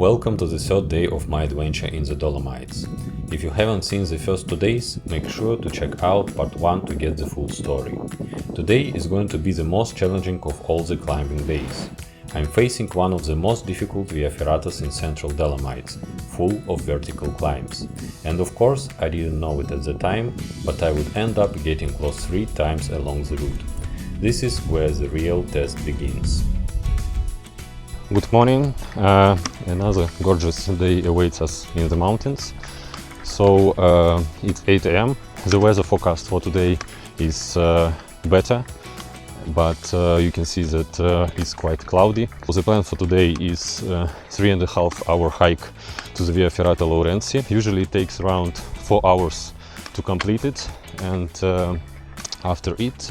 Welcome to the third day of my adventure in the Dolomites. If you haven't seen the first 2 days, make sure to check out part 1 to get the full story. Today is going to be the most challenging of all the climbing days. I'm facing one of the most difficult Via Ferratas in Central Dolomites, full of vertical climbs. And of course, I didn't know it at the time, but I would end up getting lost 3 times along the route. This is where the real test begins. Good morning, another gorgeous day awaits us in the mountains. So it's 8 am. The weather forecast for today is better, but you can see that it's quite cloudy. The plan for today is 3.5 hour hike to the Via Ferrata Laurenzi. Usually it takes around 4 hours to complete it, and after it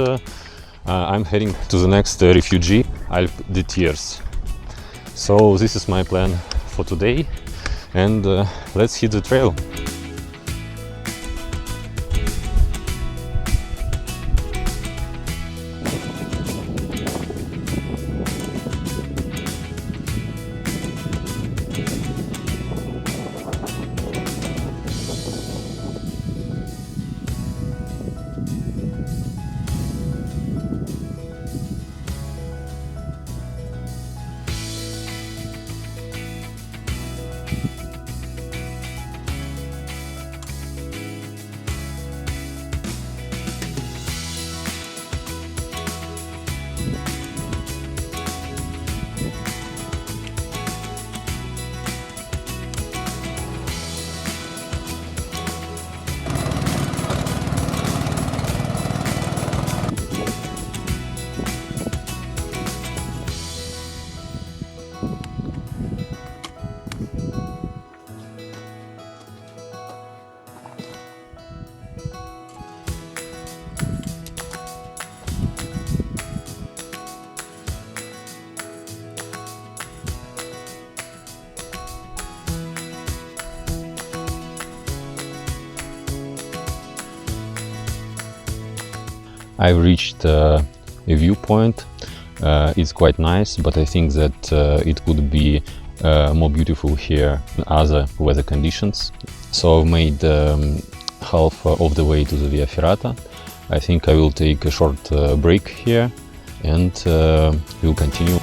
I'm heading to the next Rifugio Alpe di Tires. So this is my plan for today, and let's hit the trail. I've reached a viewpoint. It's quite nice, but I think that it could be more beautiful here in other weather conditions. So I've made half of the way to the Via Ferrata. I think I will take a short break here, and we'll continue.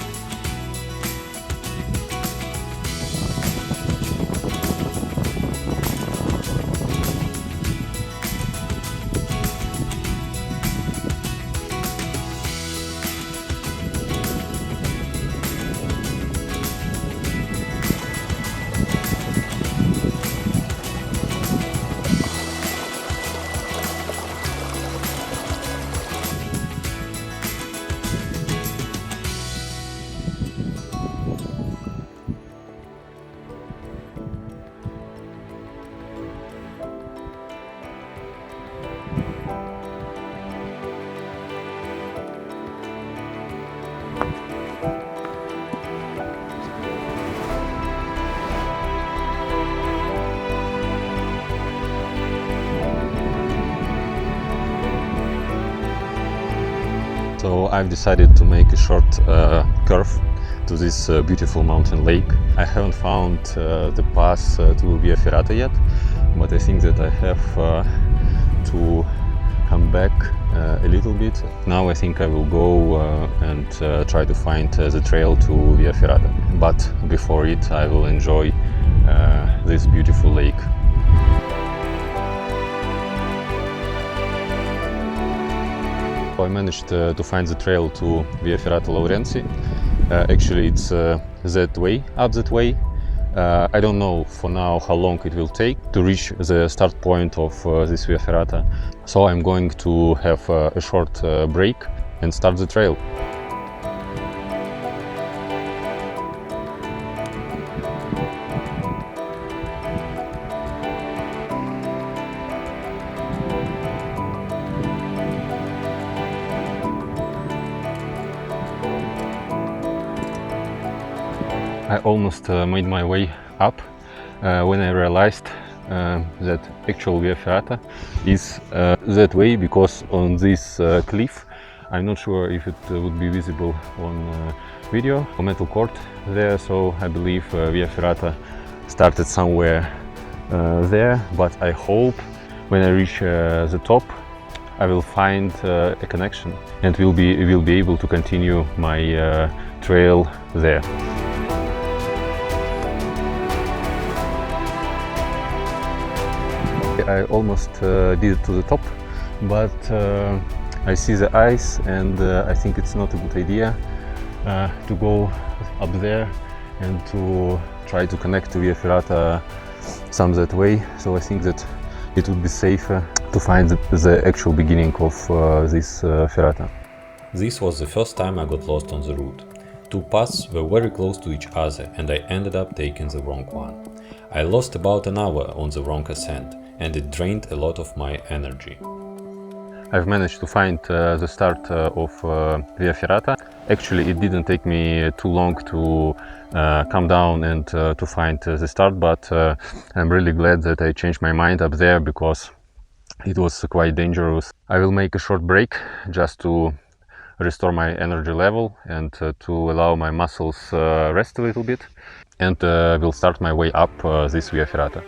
So I've decided to make a short curve to this beautiful mountain lake. I haven't found the path to Via Ferrata yet, but I think that I have to come back a little bit. Now I think I will go and try to find the trail to Via Ferrata. But before it, I will enjoy this beautiful lake. I managed to find the trail to Via Ferrata Laurenzi. Actually, it's that way, up that way. I don't know for now how long it will take to reach the start point of this Via Ferrata. So I'm going to have a short break and start the trail. I almost made my way up when I realized that actual Via Ferrata is that way, because on this cliff I'm not sure if it would be visible on video. A metal court there, so I believe Via Ferrata started somewhere there, but I hope when I reach the top I will find a connection and will be able to continue my trail there. I almost did it to the top, but I see the ice and I think it's not a good idea to go up there and to try to connect to Via Ferrata some that way. So I think that it would be safer to find the actual beginning of this ferrata. This was the first time I got lost on the route. Two paths were very close to each other and I ended up taking the wrong one. I lost about an hour on the wrong ascent and it drained a lot of my energy. I've managed to find the start of Via Ferrata. Actually, it didn't take me too long to come down and to find the start, but I'm really glad that I changed my mind up there because it was quite dangerous. I will make a short break just to restore my energy level and to allow my muscles rest a little bit, and will start my way up this Via Ferrata.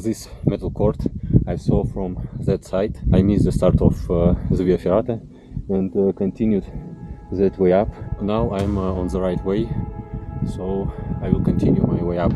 This metal court I saw from that side. I missed the start of the Via Ferrata and continued that way up. Now I'm on the right way, so I will continue my way up.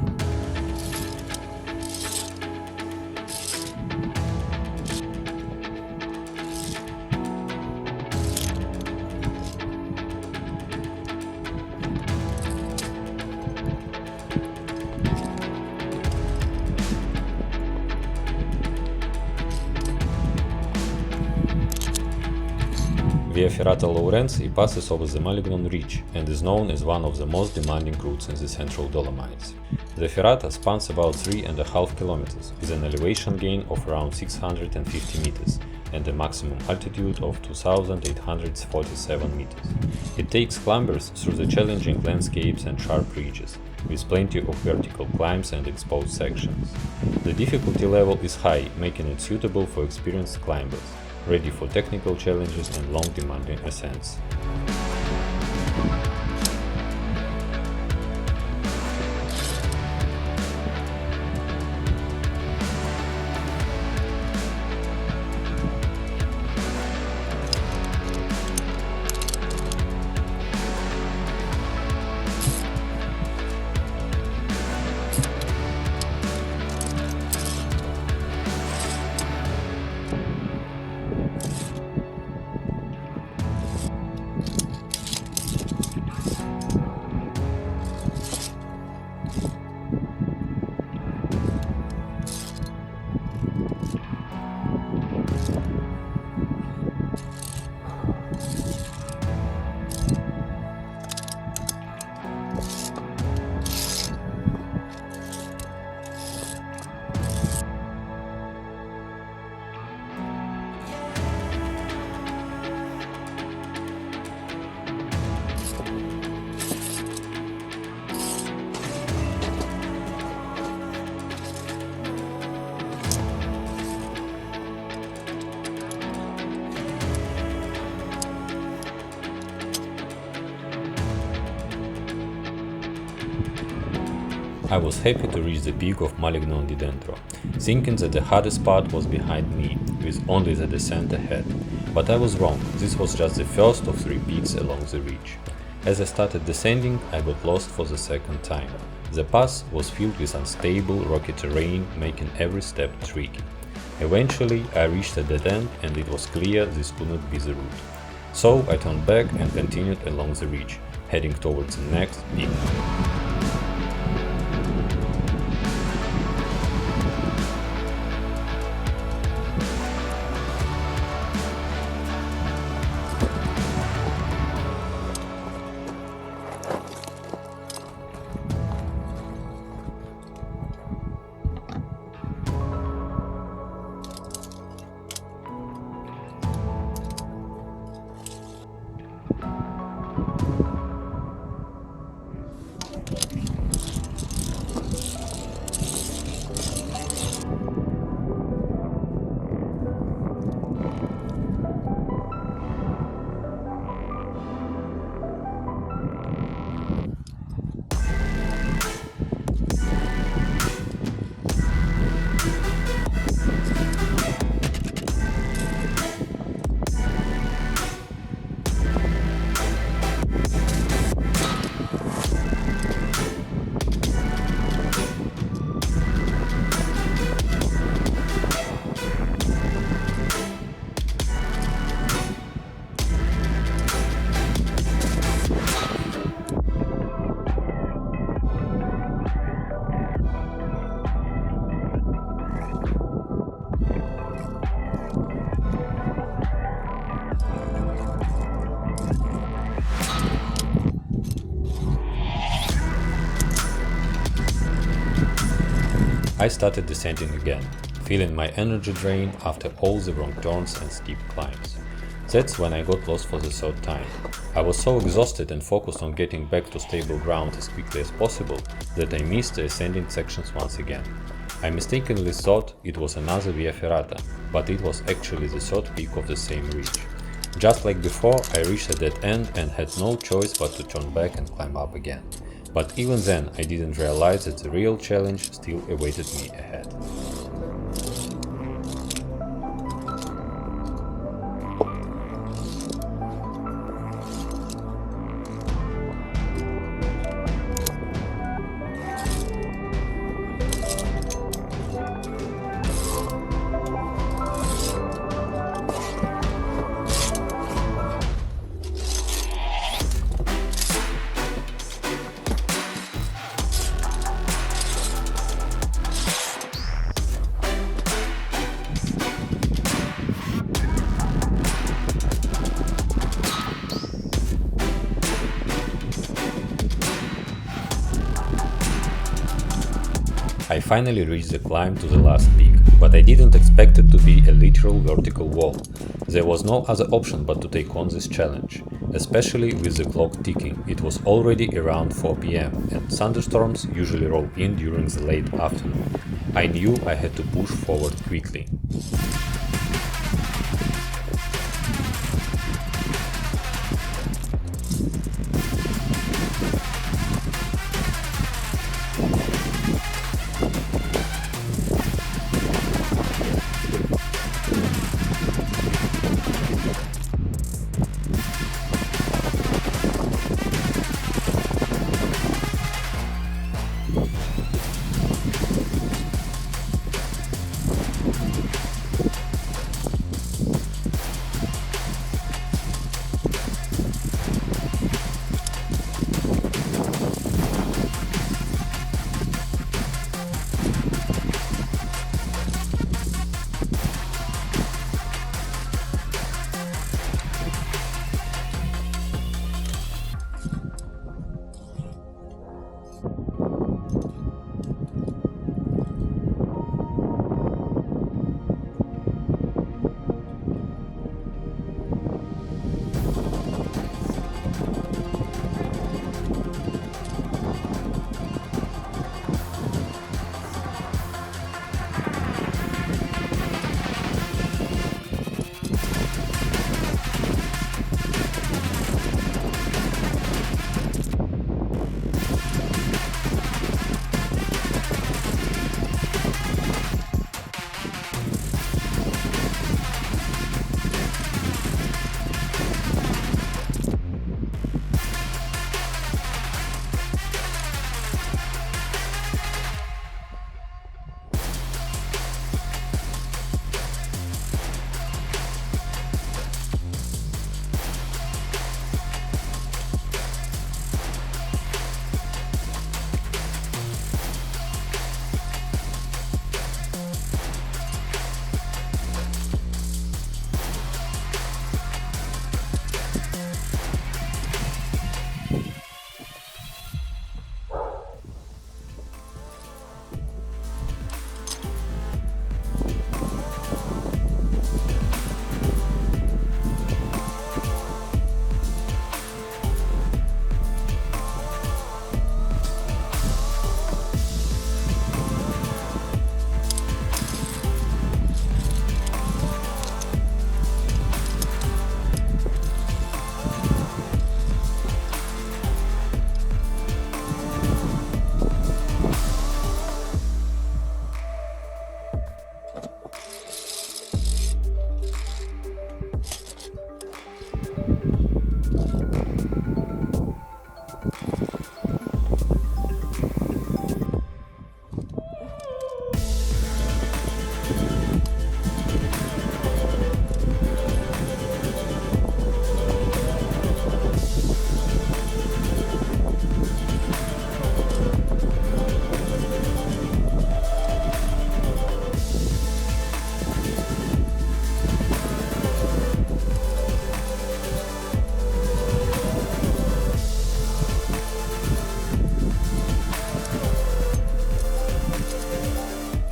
Via Ferrata Laurenzi passes over the Malignon Ridge and is known as one of the most demanding routes in the Central Dolomites. The ferrata spans about 3.5 kilometers with an elevation gain of around 650 meters and a maximum altitude of 2,847 meters. It takes climbers through the challenging landscapes and sharp ridges, with plenty of vertical climbs and exposed sections. The difficulty level is high, making it suitable for experienced climbers, ready for technical challenges and long demanding ascents. I was happy to reach the peak of Malignon di Dentro, thinking that the hardest part was behind me, with only the descent ahead. But I was wrong, this was just the first of 3 peaks along the ridge. As I started descending, I got lost for the second time. The pass was filled with unstable, rocky terrain, making every step tricky. Eventually, I reached a dead end and it was clear this could not be the route. So I turned back and continued along the ridge, heading towards the next peak. I started descending again, feeling my energy drain after all the wrong turns and steep climbs. That's when I got lost for the third time. I was so exhausted and focused on getting back to stable ground as quickly as possible that I missed the ascending sections once again. I mistakenly thought it was another Via Ferrata, but it was actually the third peak of the same ridge. Just like before, I reached a dead end and had no choice but to turn back and climb up again. But even then, I didn't realize that the real challenge still awaited me ahead. I finally reached the climb to the last peak, but I didn't expect it to be a literal vertical wall. There was no other option but to take on this challenge, especially with the clock ticking. It was already around 4 p.m. and thunderstorms usually roll in during the late afternoon. I knew I had to push forward quickly.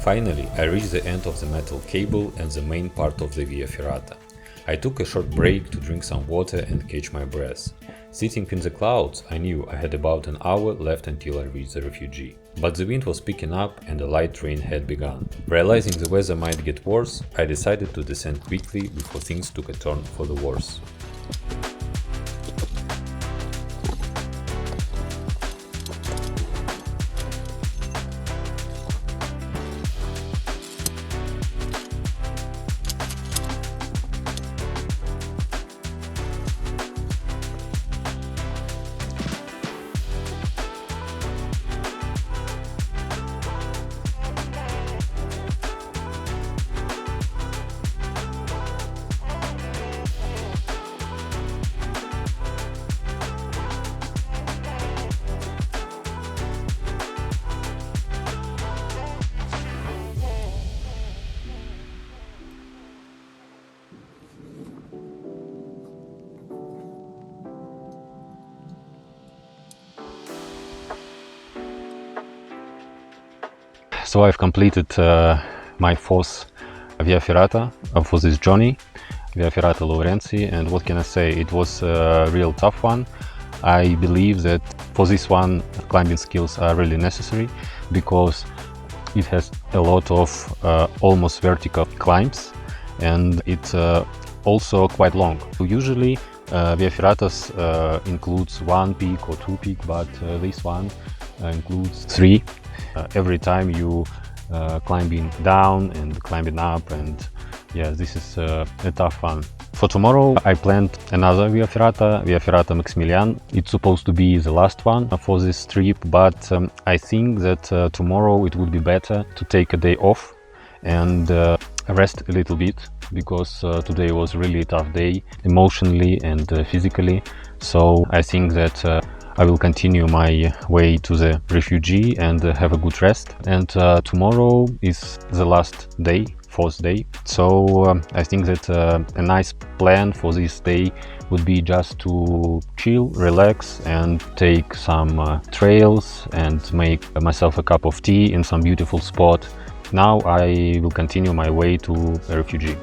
Finally, I reached the end of the metal cable and the main part of the Via Ferrata. I took a short break to drink some water and catch my breath. Sitting in the clouds, I knew I had about an hour left until I reached the Refugee. But the wind was picking up and a light rain had begun. Realizing the weather might get worse, I decided to descend quickly before things took a turn for the worse. So I've completed my fourth Via Ferrata for this journey, Via Ferrata Laurenzi, and what can I say, it was a real tough one. I believe that for this one climbing skills are really necessary because it has a lot of almost vertical climbs, and it's also quite long. So usually Via Ferratas includes one peak or two peaks, but this one includes three. Every time you climbing down and climbing up, and yeah, this is a tough one. For tomorrow I planned another Via Ferrata Maximilian. It's supposed to be the last one for this trip, but I think that tomorrow it would be better to take a day off and rest a little bit, because today was really a tough day emotionally and physically. So I think that I will continue my way to the Refugee and have a good rest. And tomorrow is the last day, fourth day. So I think that a nice plan for this day would be just to chill, relax, and take some trails and make myself a cup of tea in some beautiful spot. Now I will continue my way to the Refugee.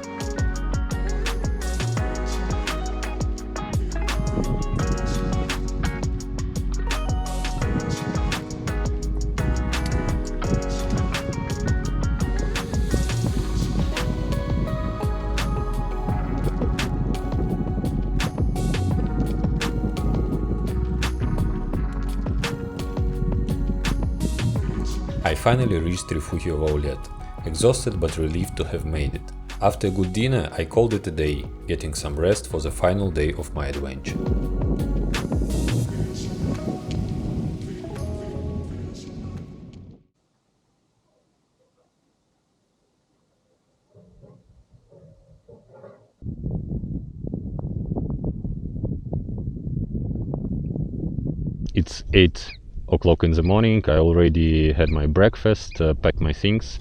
I finally reached Rifugio Vajolet, exhausted but relieved to have made it. After a good dinner, I called it a day, getting some rest for the final day of my adventure. It's 8 o'clock in the morning. I already had my breakfast, packed my things.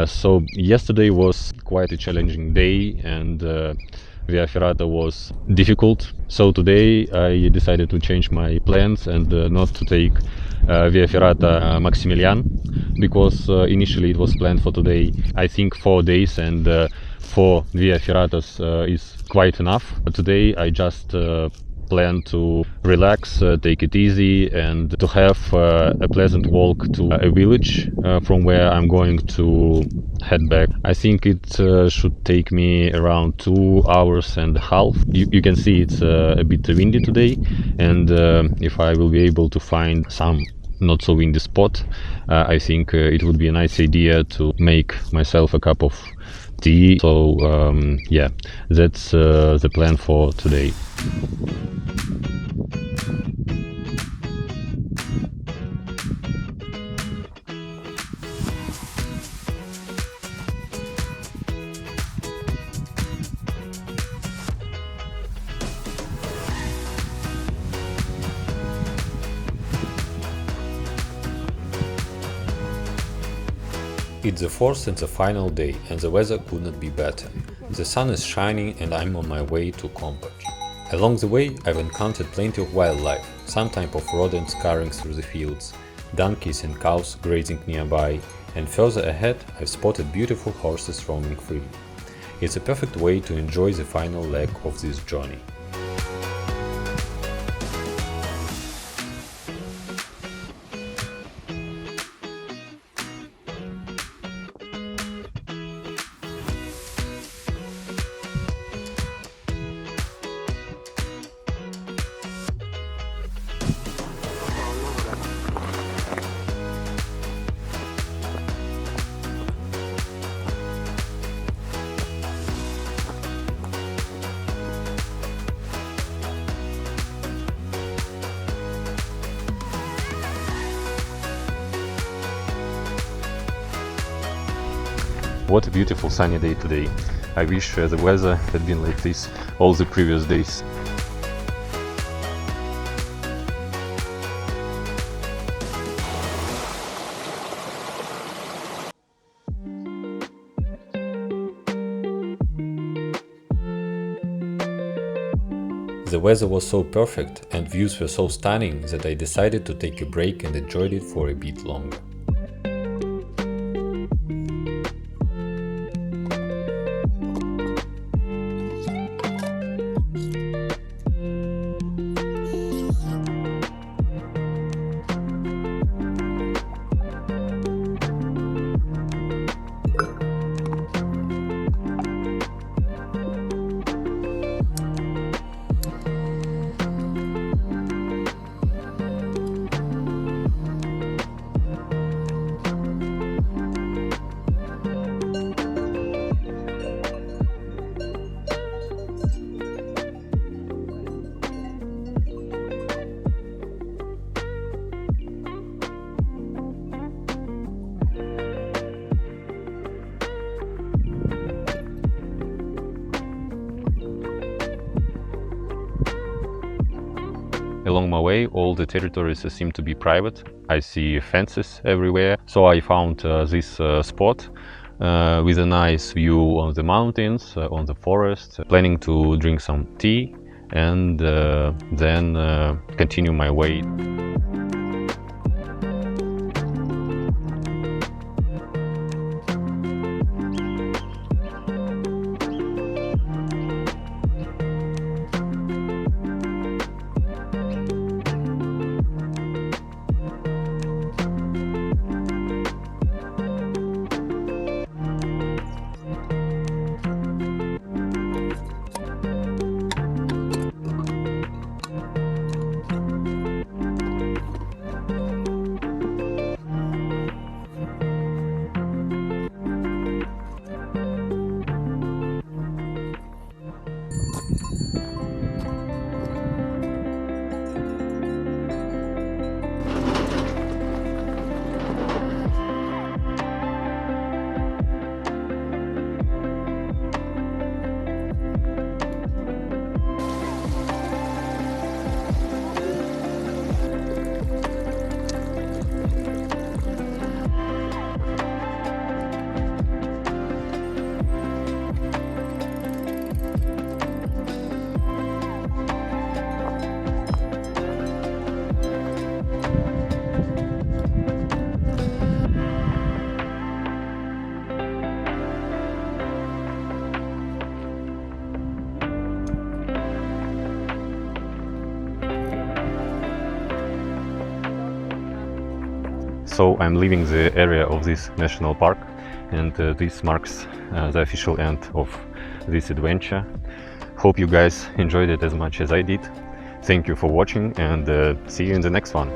So yesterday was quite a challenging day, and Via Ferrata was difficult. So today I decided to change my plans and not to take Via Ferrata Maximilian, because initially it was planned for today, I think 4 days, and 4 Via Ferratas is quite enough. But today I just plan to relax, take it easy, and to have a pleasant walk to a village from where I'm going to head back. I think it should take me around 2 hours and a half. You can see it's a bit windy today, and if I will be able to find some not so windy spot, I think it would be a nice idea to make myself a cup of tea. So yeah, that's the plan for today. It's the fourth and the final day, and the weather could not be better. The sun is shining and I'm on my way to Compatsch. Along the way I've encountered plenty of wildlife, some type of rodents scurrying through the fields, donkeys and cows grazing nearby, And further ahead, I've spotted beautiful horses roaming free. It's a perfect way to enjoy the final leg of this journey. What a beautiful sunny day today. I wish the weather had been like this all the previous days. The weather was so perfect and views were so stunning that I decided to take a break and enjoyed it for a bit longer. Along my way, all the territories seem to be private. I see fences everywhere, so I found this spot with a nice view on the mountains, on the forest, planning to drink some tea and then continue my way. So I'm leaving the area of this national park, and this marks the official end of this adventure. Hope you guys enjoyed it as much as I did. Thank you for watching, and see you in the next one.